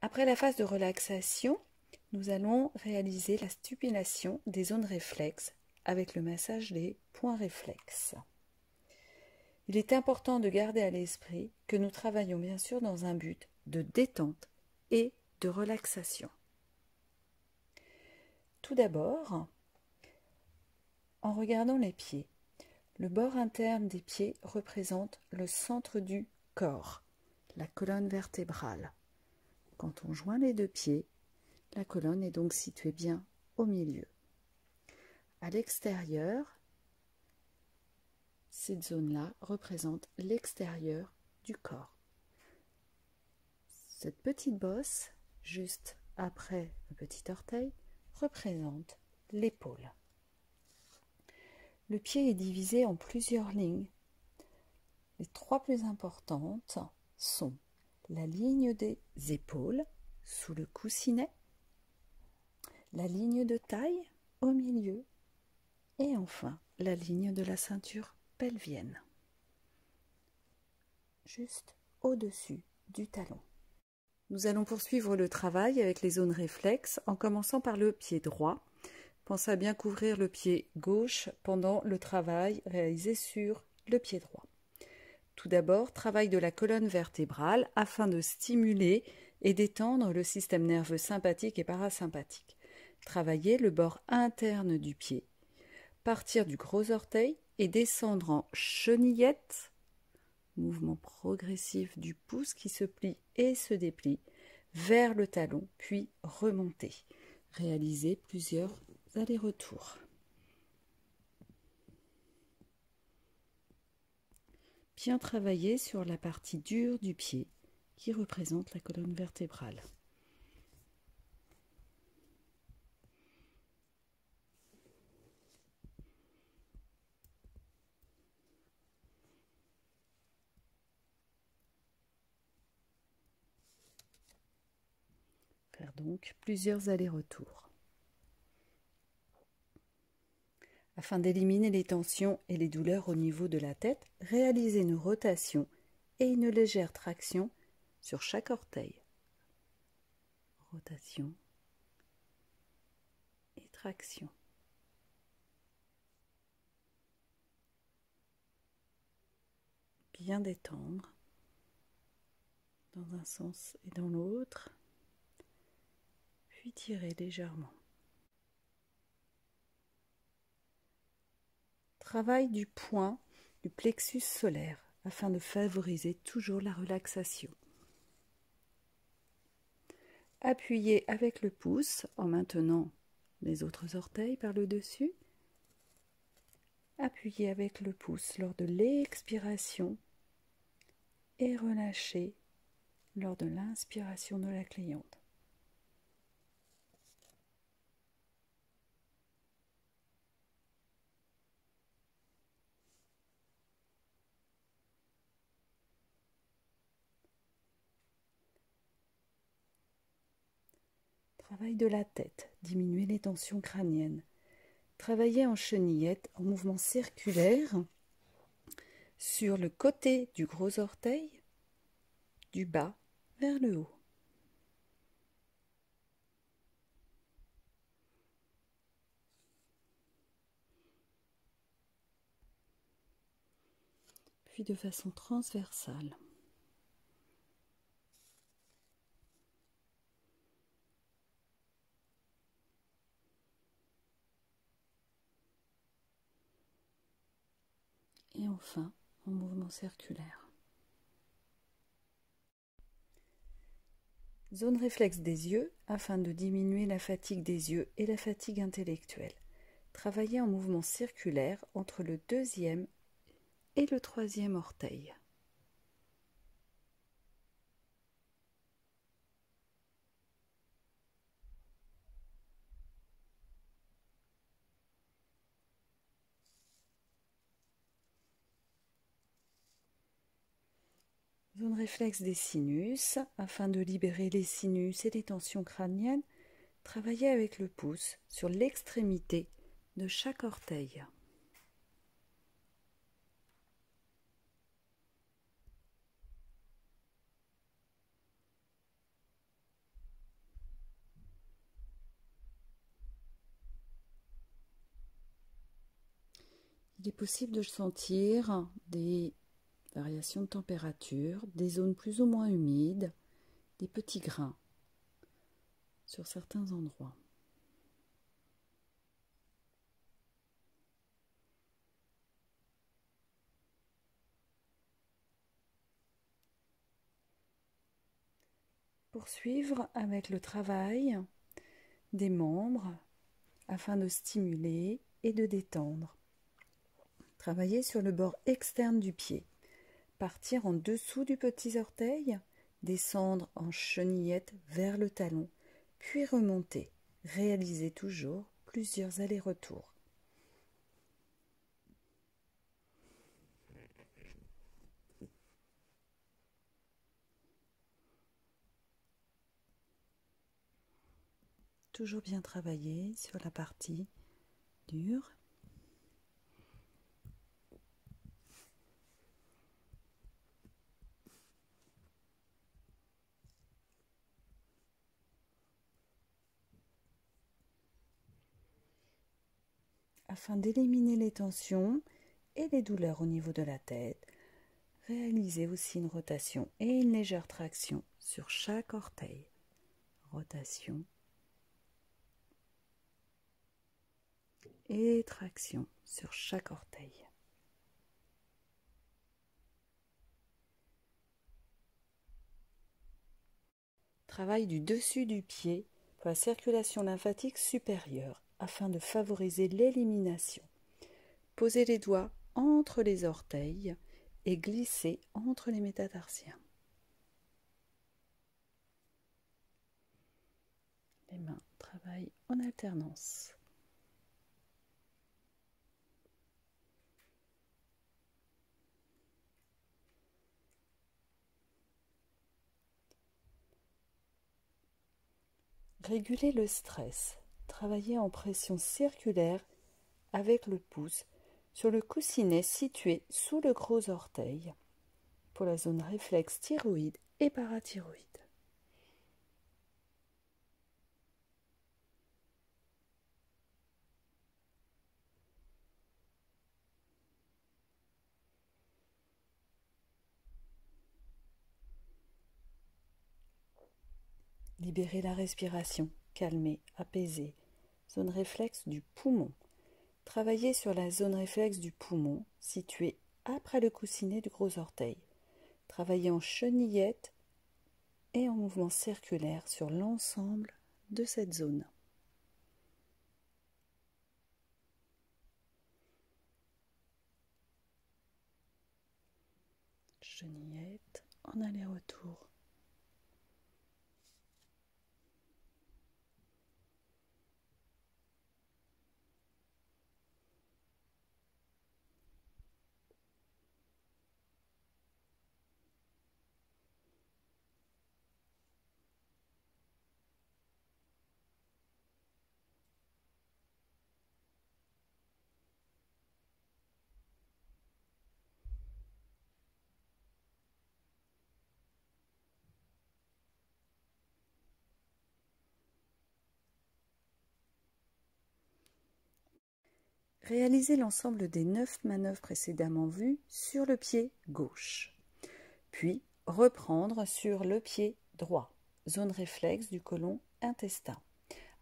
Après la phase de relaxation, nous allons réaliser la stimulation des zones réflexes avec le massage des points réflexes. Il est important de garder à l'esprit que nous travaillons bien sûr dans un but de détente et de relaxation. Tout d'abord, en regardant les pieds, le bord interne des pieds représente le centre du corps, la colonne vertébrale. Quand on joint les deux pieds, la colonne est donc située bien au milieu. À l'extérieur, cette zone-là représente l'extérieur du corps. Cette petite bosse, juste après le petit orteil, représente l'épaule. Le pied est divisé en plusieurs lignes. Les trois plus importantes sont la ligne des épaules sous le coussinet, la ligne de taille au milieu et enfin la ligne de la ceinture pelvienne, juste au-dessus du talon. Nous allons poursuivre le travail avec les zones réflexes en commençant par le pied droit. Pensez à bien couvrir le pied gauche pendant le travail réalisé sur le pied droit. Tout d'abord, travail de la colonne vertébrale afin de stimuler et d'étendre le système nerveux sympathique et parasympathique. Travailler le bord interne du pied, partir du gros orteil et descendre en chenillette, mouvement progressif du pouce qui se plie et se déplie vers le talon, puis remonter. Réaliser plusieurs allers-retours. Bien travailler sur la partie dure du pied qui représente la colonne vertébrale. Faire donc plusieurs allers-retours. Afin d'éliminer les tensions et les douleurs au niveau de la tête, réalisez une rotation et une légère traction sur chaque orteil. Rotation et traction. Bien détendre dans un sens et dans l'autre, puis tirer légèrement. Travail du point du plexus solaire afin de favoriser toujours la relaxation. Appuyez avec le pouce en maintenant les autres orteils par le dessus. Appuyez avec le pouce lors de l'expiration et relâchez lors de l'inspiration de la cliente. Travail de la tête, diminuer les tensions crâniennes. Travaillez en chenillette en mouvement circulaire sur le côté du gros orteil, du bas vers le haut. Puis de façon transversale. Et enfin, en mouvement circulaire. Zone réflexe des yeux afin de diminuer la fatigue des yeux et la fatigue intellectuelle. Travaillez en mouvement circulaire entre le deuxième et le troisième orteil. Zone réflexe des sinus, afin de libérer les sinus et les tensions crâniennes, travaillez avec le pouce sur l'extrémité de chaque orteil. Il est possible de sentir des variations de température, des zones plus ou moins humides, des petits grains sur certains endroits. Poursuivre avec le travail des membres afin de stimuler et de détendre. Travailler sur le bord externe du pied. Partir en dessous du petit orteil, descendre en chenillette vers le talon, puis remonter. Réaliser toujours plusieurs allers-retours. Toujours bien travailler sur la partie dure. Afin d'éliminer les tensions et les douleurs au niveau de la tête, réalisez aussi une rotation et une légère traction sur chaque orteil. Rotation et traction sur chaque orteil. Travail du dessus du pied pour la circulation lymphatique supérieure afin de favoriser l'élimination. Posez les doigts entre les orteils et glissez entre les métatarsiens. Les mains travaillent en alternance. Régulez le stress. Travaillez en pression circulaire avec le pouce sur le coussinet situé sous le gros orteil pour la zone réflexe thyroïde et parathyroïde. Libérez la respiration, calmez, apaisez. Zone réflexe du poumon. Travaillez sur la zone réflexe du poumon située après le coussinet du gros orteil. Travaillez en chenillette et en mouvement circulaire sur l'ensemble de cette zone. Chenillette en aller-retour. Réalisez l'ensemble des 9 manœuvres précédemment vues sur le pied gauche. Puis, reprendre sur le pied droit, zone réflexe du côlon intestin,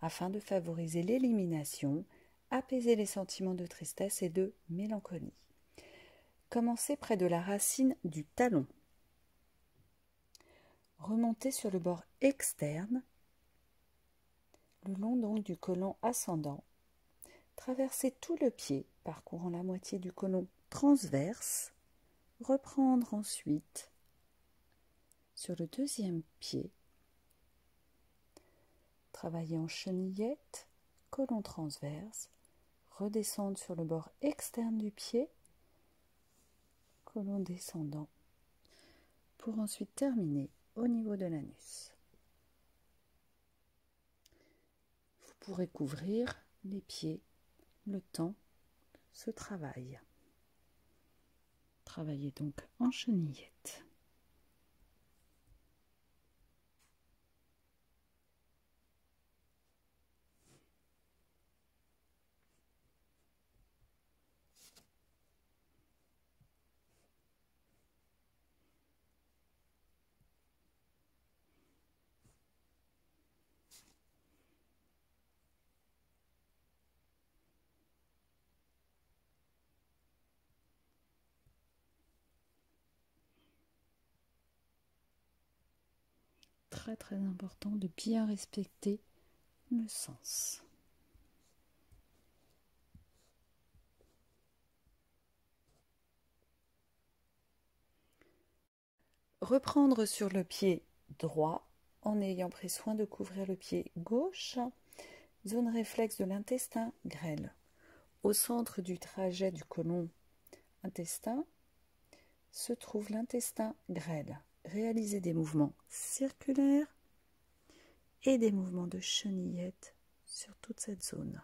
afin de favoriser l'élimination, apaiser les sentiments de tristesse et de mélancolie. Commencez près de la racine du talon. Remontez sur le bord externe, le long donc du côlon ascendant. Traversez tout le pied, parcourant la moitié du côlon transverse. Reprendre ensuite sur le deuxième pied. Travailler en chenillette, côlon transverse. Redescendre sur le bord externe du pied, côlon descendant, pour ensuite terminer au niveau de l'anus. Vous pourrez couvrir les pieds le temps de ce travail. Travaillez donc en chenillette. très très important de bien respecter le sens. Reprendre sur le pied droit en ayant pris soin de couvrir le pied gauche, zone réflexe de l'intestin grêle. Au centre du trajet du côlon intestin se trouve l'intestin grêle. Réalisez des mouvements circulaires et des mouvements de chenillette sur toute cette zone.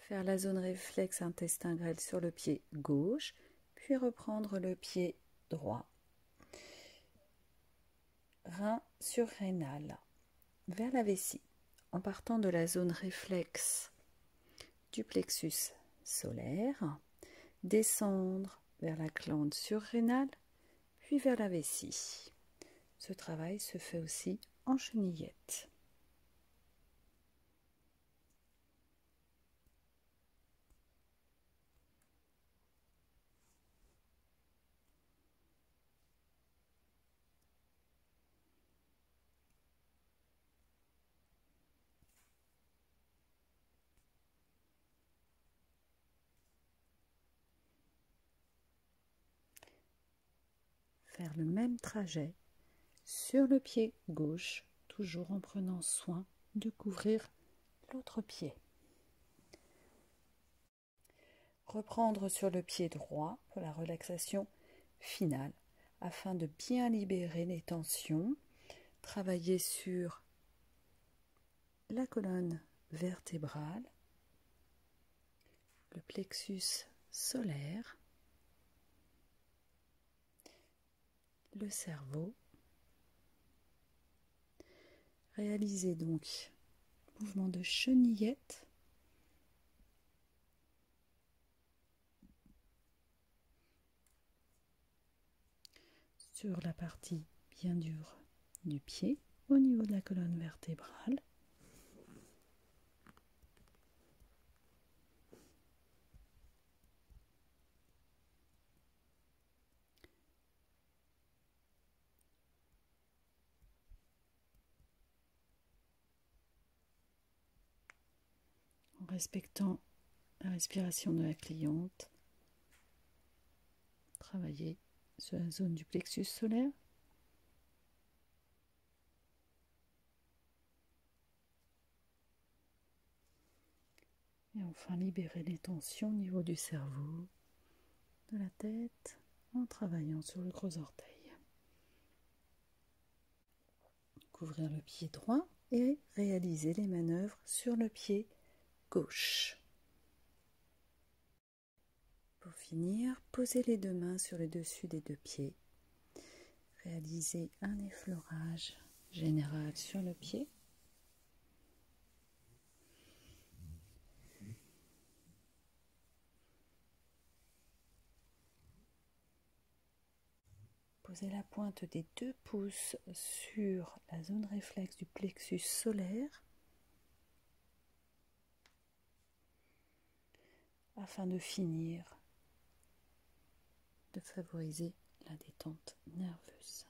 Faire la zone réflexe intestin grêle sur le pied gauche, puis reprendre le pied droit. Rein surrénal vers la vessie, en partant de la zone réflexe du plexus solaire, descendre vers la glande surrénale, puis vers la vessie. Ce travail se fait aussi en chenillette. Faire le même trajet sur le pied gauche, toujours en prenant soin de couvrir l'autre pied. Reprendre sur le pied droit pour la relaxation finale afin de bien libérer les tensions. Travailler sur la colonne vertébrale, le plexus solaire, le cerveau. Réalisez donc mouvement de chenillette sur la partie bien dure du pied au niveau de la colonne vertébrale. En respectant la respiration de la cliente, travailler sur la zone du plexus solaire. Et enfin libérer les tensions au niveau du cerveau, de la tête, en travaillant sur le gros orteil. Couvrir le pied droit et réaliser les manœuvres sur le pied gauche. Pour finir, posez les deux mains sur le dessus des deux pieds. Réalisez un effleurage général sur le pied. Posez la pointe des 2 pouces sur la zone réflexe du plexus solaire afin de finir de favoriser la détente nerveuse.